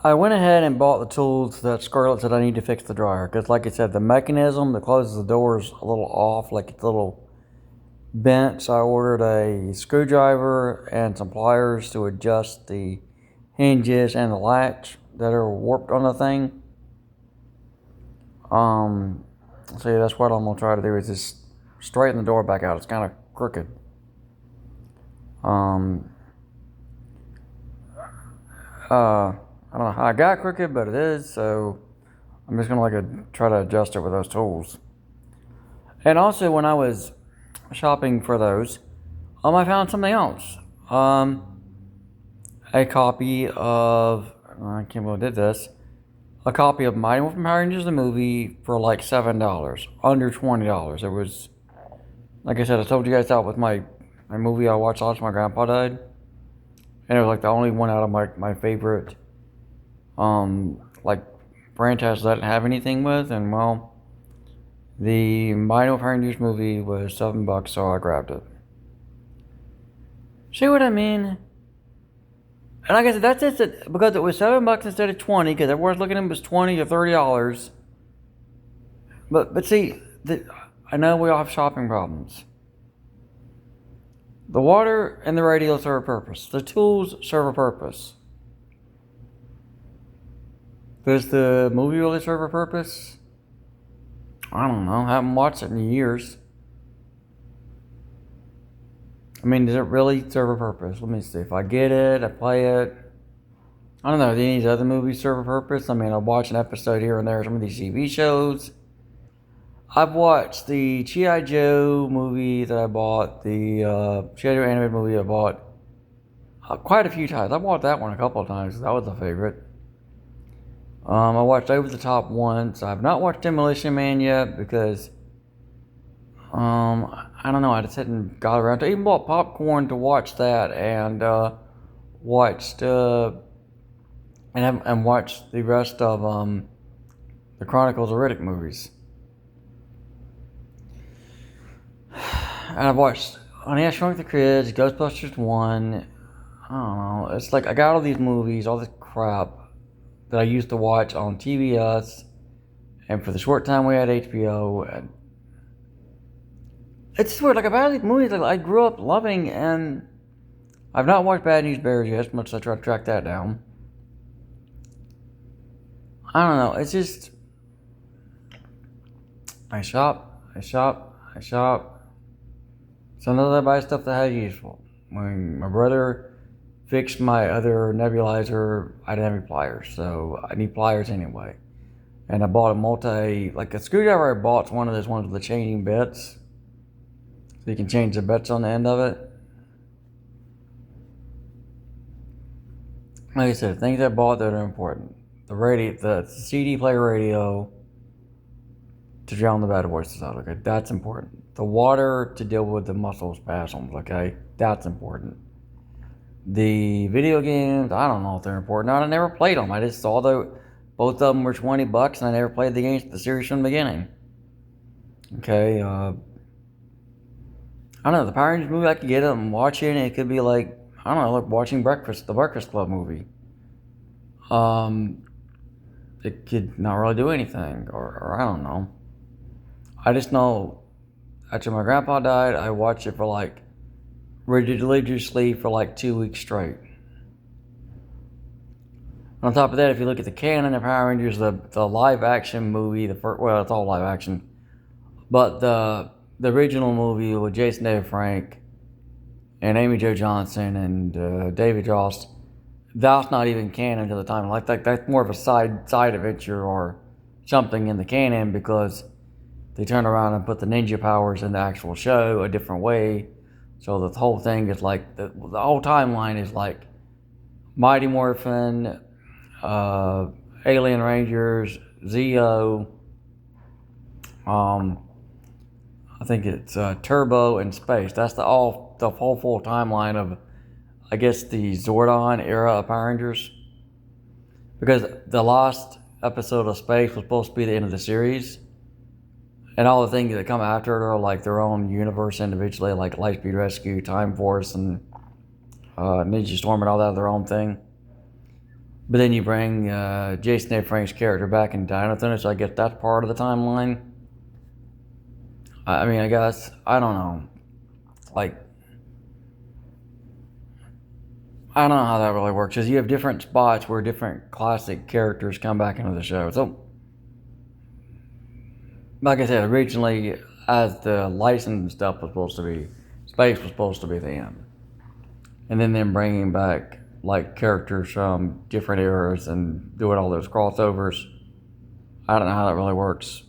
I went ahead and bought the tools that Scarlett said I need to fix the dryer. Because, like I said, the mechanism that closes the door is a little off, like it's a little bent. So I ordered a screwdriver and some pliers to adjust the hinges and the latch that are warped on the thing. So yeah, that's what I'm gonna try to do is just straighten the door back out. It's kind of crooked. Um, I don't know how I got crooked, but it is. So I'm just gonna try to adjust it with those tools. And also, when I was shopping for those, I found something else. A copy of I can't believe I did this. A copy of Mighty Morphin Power Rangers the movie for like $7, under $20. It was, like I said, I told you guys that with my movie I watched last. My grandpa died, and it was like the only one out of my favorite like franchise that I didn't have anything with. And well, the Mighty Morphin Power Rangers movie was $7, so I grabbed it. See what I mean? And like I said, that's just it, because it was $7 instead of 20, because everyone's looking at it was $20 or $30. But see, I know we all have shopping problems. The water and the radio serve a purpose. The tools serve a purpose. Does the movie really serve a purpose? I don't know. I haven't watched it in years. I mean, does it really serve a purpose? Let me see. If I get it, I play it. I don't know. Do any of these other movies serve a purpose? I mean, I watch an episode here and there of some of these TV shows. I've watched the G.I. Joe movie that I bought, the G.I. Joe animated movie I bought quite a few times. I bought that one a couple of times. That was a favorite. I watched Over the Top once. I've not watched Demolition Man yet because I don't know. I just hadn't got around to it. Even bought popcorn to watch that and watched and watched the rest of the Chronicles of Riddick movies. And I've watched Honey, I Shrunk the Kids, Ghostbusters 1. I don't know. It's like I got all these movies, all this crap that I used to watch on TBS, and for the short time we had HBO. And it's weird. Like I've had these movies that I grew up loving, and I've not watched Bad News Bears yet, as much as I try to track that down. I don't know. It's just I shop. Sometimes I buy stuff that has useful. When my brother fixed my other nebulizer, I didn't have any pliers, so I need pliers anyway. And I bought like a screwdriver I bought's one of those ones with the changing bits. So you can change the bits on the end of it. Like I said, things I bought that are important. The CD player radio to drown the bad voices out, okay? That's important. The water to deal with the muscle spasms, okay? That's important. The video games, I don't know if they're important. I never played them. I just saw both of them were $20 and I never played the series from the beginning. Okay, I don't know, the Power Rangers movie, I could get it and watch it, and it could be like, I don't know, like watching the Breakfast Club movie. It could not really do anything, or I don't know. I just know after my grandpa died, I watched it for like religiously for like 2 weeks straight. On top of that, if you look at the canon of Power Rangers, the live action movie, well, it's all live action, but the original movie with Jason David Frank and Amy Jo Johnson and David Jost, that's not even canon to the time. Like that's more of a side adventure or something in the canon because they turn around and put the ninja powers in the actual show a different way. So the whole thing is like the whole timeline is like Mighty Morphin, Alien Rangers, Zeo. I think it's Turbo and Space. That's the whole full timeline of, I guess, the Zordon era of Power Rangers. Because the last episode of Space was supposed to be the end of the series. And all the things that come after it are like their own universe individually, like Lightspeed Rescue, Time Force, and Ninja Storm and all that, their own thing. But then you bring Jason A. Frank's character back in Dino Thunder, so I guess that's part of the timeline. I mean, I guess, I don't know. Like, I don't know how that really works, because you have different spots where different classic characters come back into the show. So, like I said, originally, as the license stuff was supposed to be, space was supposed to be the end. And then them bringing back, like, characters from different eras and doing all those crossovers. I don't know how that really works.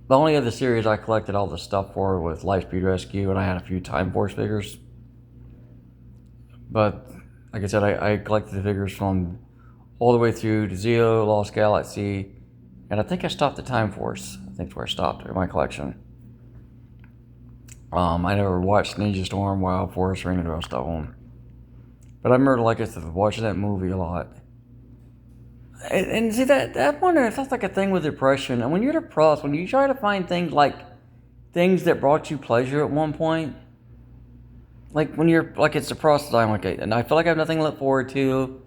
The only other series I collected all the stuff for was Lightspeed Rescue, and I had a few Time Force figures. But, like I said, I collected the figures from all the way through to Zeo, Lost Galaxy, and I think I stopped at Time Force. I think that's where I stopped in my collection. I never watched Ninja Storm, Wild Force, or any of the rest of them. But I remember, like I said, watching that movie a lot. And see, that wonder, it sounds like a thing with depression. And when you're depressed, when you try to find things like things that brought you pleasure at one point, like when you're, like it's depressed, I'm like, and I feel like I have nothing to look forward to.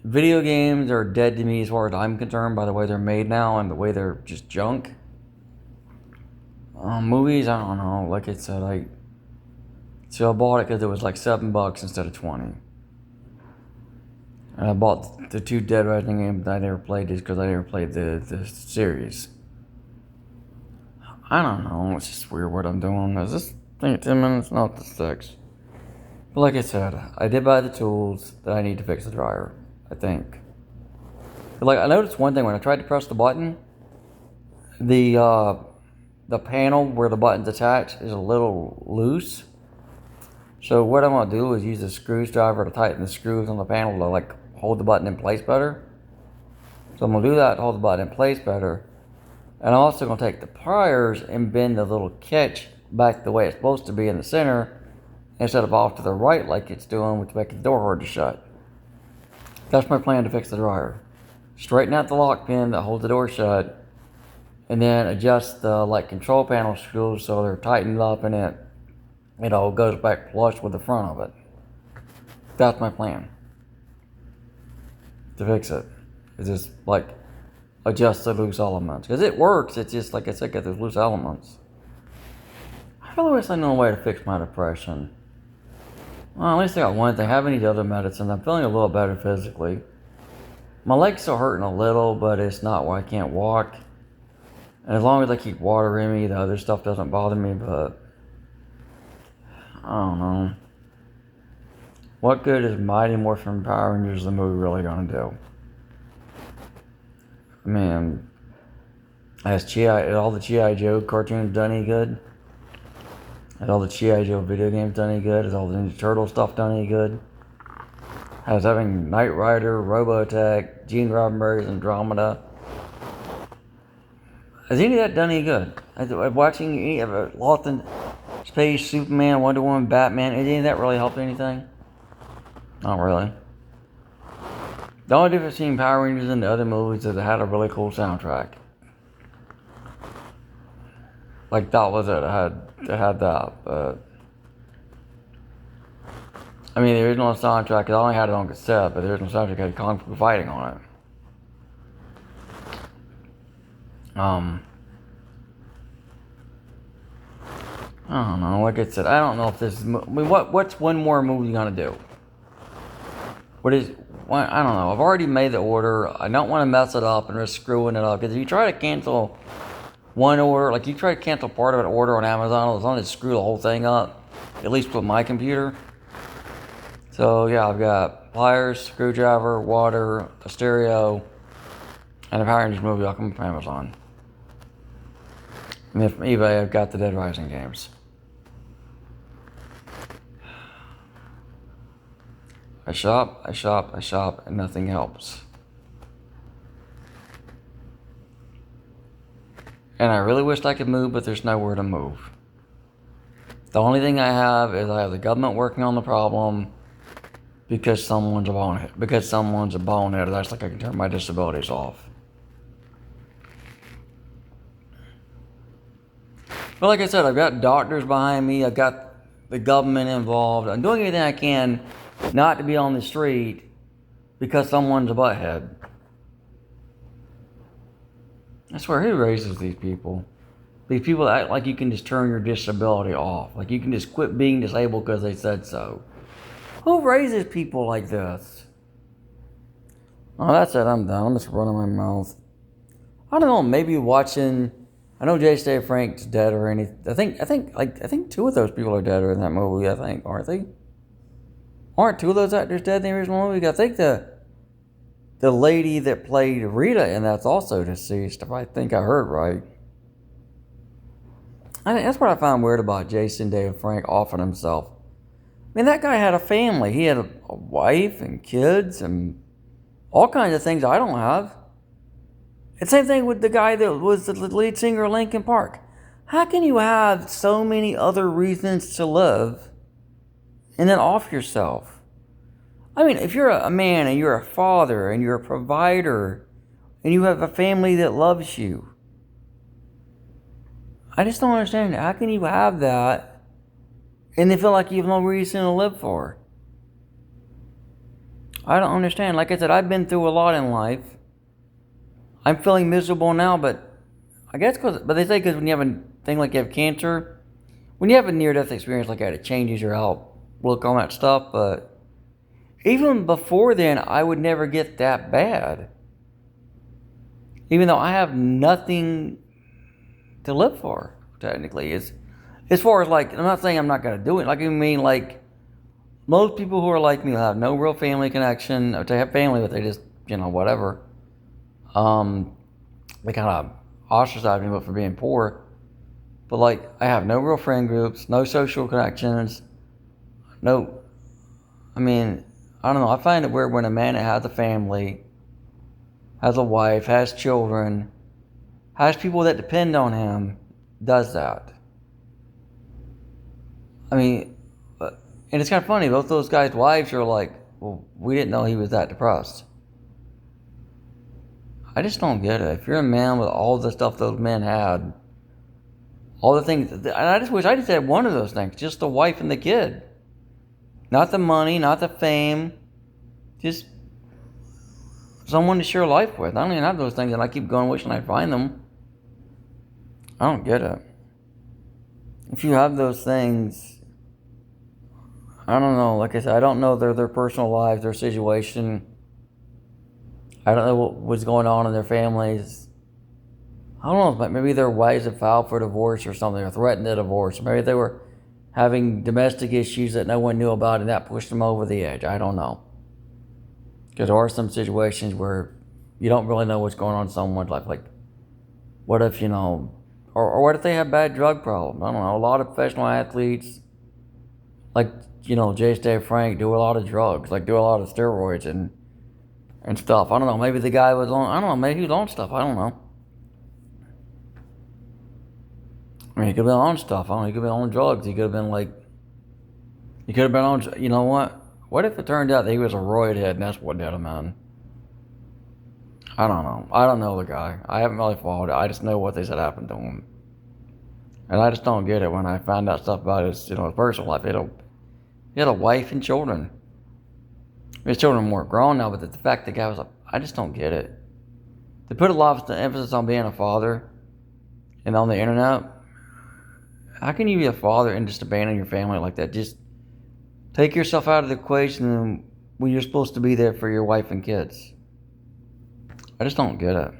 Video games are dead to me as far as I'm concerned by the way they're made now and the way they're just junk. Movies, I don't know. Like I said, so I bought it because it was like $7 instead of 20. And I bought the 2 Dead Rising games that I never played just because I never played the series. I don't know. It's just weird what I'm doing. Is this thing at 10 minutes? Not the 6. But like I said, I did buy the tools that I need to fix the dryer, I think. But like I noticed one thing when I tried to press the button, the panel where the button's attached is a little loose. So what I'm gonna do is use a screwdriver to tighten the screws on the panel to like hold the button in place better. So I'm gonna do that to hold the button in place better. And I'm also gonna take the pliers and bend the little catch back the way it's supposed to be in the center instead of off to the right like it's doing, which makes the door hard to shut. That's my plan to fix the dryer. Straighten out the lock pin that holds the door shut, and then adjust the like control panel screws so they're tightened up and it all goes back flush with the front of it. That's my plan to fix it. It's just like adjust the loose elements. Because it works, it's just like I said, got those loose elements. I really wish I knew a way to fix my depression. Well, at least I got one thing. I haven't eaten other medicines. I'm feeling a little better physically. My leg's still hurting a little, but it's not where I can't walk. And as long as I keep water in me, the other stuff doesn't bother me, but I don't know. What good is Mighty Morphin Power Rangers the movie really gonna do? I mean, has all the G.I. Joe cartoons done any good? Has all the G.I. Joe video games done any good? Has all the Ninja Turtle stuff done any good? Has having Knight Rider, Robotech, Gene Roddenberry's Andromeda, has any of that done any good? Watching any of it, Lost in Space, Superman, Wonder Woman, Batman, any of that really helped anything? Not really. The only difference between Power Rangers and the other movies is it had a really cool soundtrack. Like that was it. It had that, but I mean the original soundtrack, I only had it on cassette, but the original soundtrack had Kung Fu Fighting on it. I don't know. Like I said, I don't know if this is. I mean, what's one more movie you gonna do? I don't know. I've already made the order. I don't want to mess it up and risk screwing it up. Because if you try to cancel one order, like you try to cancel part of an order on Amazon, it's going to screw the whole thing up. At least with my computer. So yeah, I've got pliers, screwdriver, water, a stereo, and a Power Rangers movie I'll come from Amazon. And then from eBay, I've got the Dead Rising games. I shop, and nothing helps. And I really wished I could move, but there's nowhere to move. The only thing I have is I have the government working on the problem because someone's a bonehead. That's like I can turn my disabilities off. But like I said, I've got doctors behind me. I've got the government involved. I'm doing everything I can not to be on the street because someone's a butthead. I swear, who raises these people? These people that act like you can just turn your disability off. Like you can just quit being disabled because they said so. Who raises people like this? Oh, that's it. I'm done. I'm just running my mouth. I don't know. Maybe watching. I know Jason David Frank's dead or anything. I think two of those people are dead in that movie. I think, aren't they? Aren't two of those actors dead in the original movie? I think the lady that played Rita and that's also deceased. If I think I heard right. I think that's what I find weird about Jason David Frank offing himself. I mean, that guy had a family. He had a wife and kids and all kinds of things I don't have. And same thing with the guy that was the lead singer of Linkin Park. How can you have so many other reasons to live and then off yourself? I mean, if you're a man and you're a father and you're a provider and you have a family that loves you, I just don't understand. How can you have that and then feel like you have no reason to live for? I don't understand. Like I said, I've been through a lot in life. I'm feeling miserable now, but I guess but they say because when you have a thing like you have cancer, when you have a near-death experience like that, it changes your outlook on that stuff. But even before then, I would never get that bad. Even though I have nothing to live for, technically. As far as like, I'm not saying I'm not going to do it. Like, I mean, like, most people who are like me have no real family connection. Or they have family, but they just, whatever. They kind of ostracize me for being poor. But like, I have no real friend groups, no social connections, I don't know. I find it weird when a man that has a family, has a wife, has children, has people that depend on him, does that. I mean, and it's kind of funny, both those guys' wives are like, well, we didn't know he was that depressed. I just don't get it. If you're a man with all the stuff those men had, all the things, and I just wish I just had one of those things, just the wife and the kid. Not the money, not the fame, just someone to share life with. I don't even have those things, and I keep going wishing I'd find them. I don't get it. If you have those things, I don't know. Like I said, I don't know their personal lives, their situation. I don't know what was going on in their families. I don't know. Maybe their wives have filed for divorce or something, or threatened a divorce. Maybe they were having domestic issues that no one knew about, and that pushed them over the edge. I don't know. Because there are some situations where you don't really know what's going on in someone's life. Like, what if, or what if they have bad drug problems? I don't know. A lot of professional athletes, like, Jason David Frank, do a lot of drugs, like do a lot of steroids and stuff. I don't know. Maybe the guy was on, I don't know, maybe he was on stuff. I don't know. I mean, he could have been on stuff. I don't know. He could have been on drugs. He could have been on, you know what? What if it turned out that he was a roid head and that's what did him in? I don't know. I don't know the guy. I haven't really followed it. I just know what they said happened to him. And I just don't get it when I find out stuff about his, his personal life. He had a wife and children. His children weren't grown now, but the fact the guy was I just don't get it. They put a lot of emphasis on being a father and on the internet. How can you be a father and just abandon your family like that? Just take yourself out of the equation when you're supposed to be there for your wife and kids. I just don't get it.